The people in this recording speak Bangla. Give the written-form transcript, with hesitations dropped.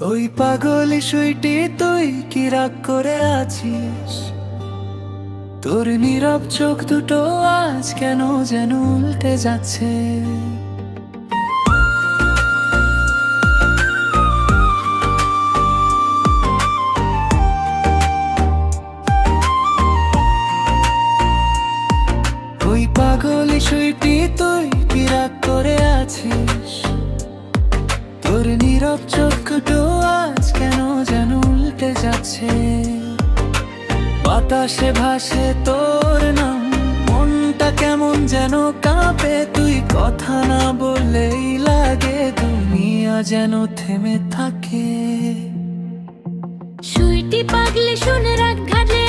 ওই পাগলি সুইটি তুই কি রাগ করে আছিস? তোর নীরব চোখ দুটো আজ কেন যেন উল্টে যাচ্ছে। ওই পাগলি সুইটি তুই কি রাগ করে আছিস? তোর নীরব চোখ দুটো আজ কেন যেন উল্টে যাচ্ছে। বাতাসে ভাসে তোর নাম, মনটা কেমন যেন কাঁপে। তুই কথা না বললেই লাগে দুনিয়া যেন থেমে থাকে। সুইটি পাগলে শুনে রাগ ঘাটলে